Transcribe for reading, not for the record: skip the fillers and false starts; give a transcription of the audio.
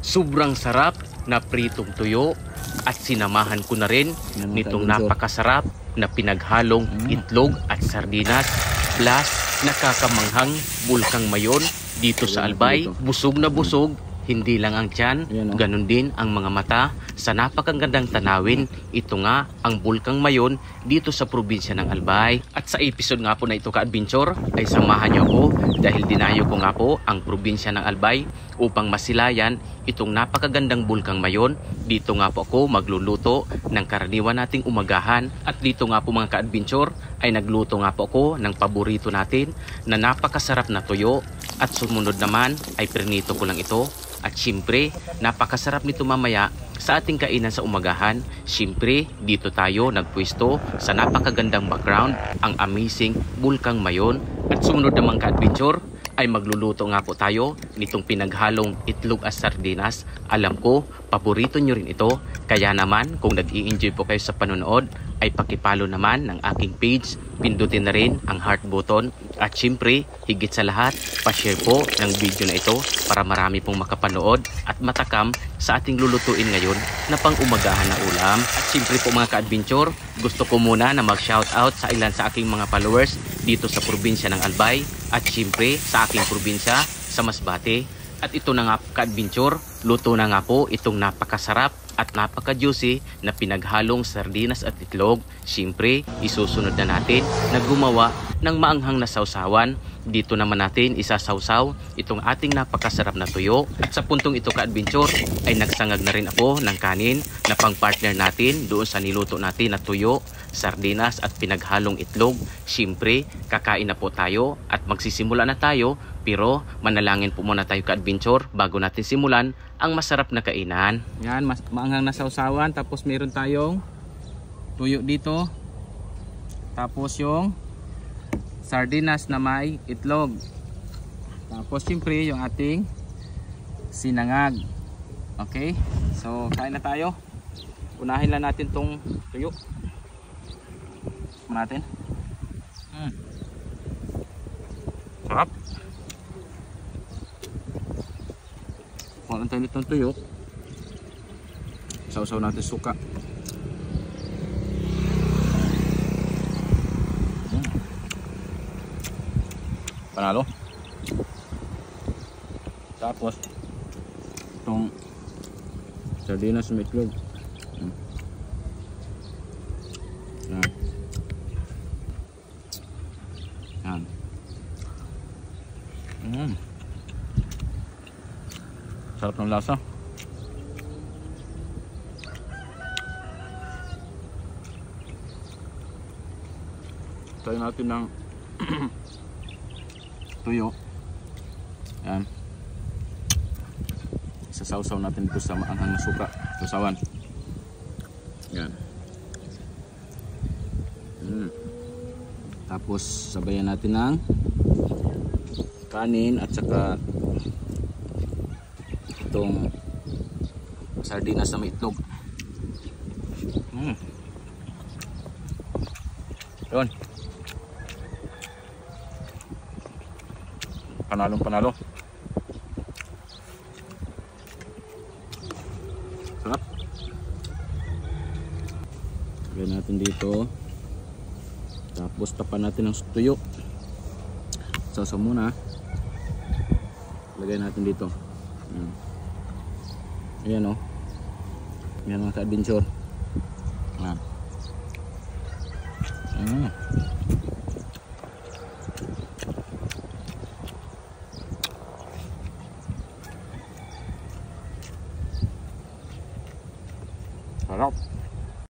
Sobrang sarap na pritong tuyo at sinamahan ko na rin nitong napakasarap na pinaghalong itlog at sardinas plus nakakamanghang bulkang mayon dito sa Albay. Busog na busog, hindi lang ang tiyan, ganun din ang mga mata sa napakagandang tanawin. Ito nga ang bulkang mayon dito sa probinsya ng Albay. At sa episode nga po na ito ka-adventure ay samahan niyo ako dahil dinayo ko nga po ang probinsya ng Albay upang masilayan itong napakagandang bulkang mayon. Dito nga po ako magluluto ng karaniwan nating umagahan at dito nga po mga ka-adventure ay nagluto nga po ako ng paborito natin na napakasarap na tuyo at sumunod naman ay prinito ko lang ito. At syempre, napakasarap nito mamaya sa ating kainan sa umagahan. Syempre, dito tayo nagpwesto sa napakagandang background, ang amazing bulkang mayon. At sumunod naman ka-adventure ay magluluto nga po tayo nitong pinaghalong itlog at sardinas. Alam ko, paborito nyo rin ito. Kaya naman, kung nag-i-enjoy po kayo sa panonood, ay pakipalo naman ng aking page. Pindutin na rin ang heart button. At syempre, higit sa lahat, pa-share po ng video na ito para marami pong makapanood at matakam sa ating lulutuin ngayon na pang-umagahan na ulam. At syempre po mga ka-adventure, gusto ko muna na mag-shoutout sa ilan sa aking mga followers dito sa probinsya ng Albay at syempre sa aking probinsya sa Masbate. At ito na nga ka-adventure, luto na nga po itong napakasarap at napaka-juicy na pinaghalong sardinas at itlog. Siyempre, isusunod na natin na gumawa ng maanghang na sausawan. Dito naman natin isasawsaw itong ating napakasarap na tuyo. At sa puntong ito ka-adventure ay nagsangag na rin ako ng kanin na pang-partner natin doon sa niluto natin na tuyo, sardinas at pinaghalong itlog. Siyempre, kakain na po tayo at magsisimula na tayo. Pero manalangin po muna tayo ka-adventure bago natin simulan ang masarap na kainan. Yan, maanghang na sausawan. Tapos meron tayong tuyo dito. Tapos yung sardinas na may itlog. Tapos siyempre yung ating sinangag. Okay, so kain na tayo. Unahin lang natin tong tuyo natin. Sarap. Kuhaan tayo nitong tuyo. Sausaw natin suka. Panalo. Tapos itong sardinas sa itlog. Yan. Yan. Sarap ng lasa. Tayo natin ng tuyo. Yan. Isasawsaw natin ito sa maanghang na suka. Sausawan. Yan. Tapos sabayan natin ng kanin at saka itong sardinas na may itlog. Yun. Panalong panalo. Sarap. Lagyan natin dito. Tapos tapan natin ng tuyo. Sausaw muna. Lagay natin dito. Ayan o. Ayan mga ka-adventure. Sarap.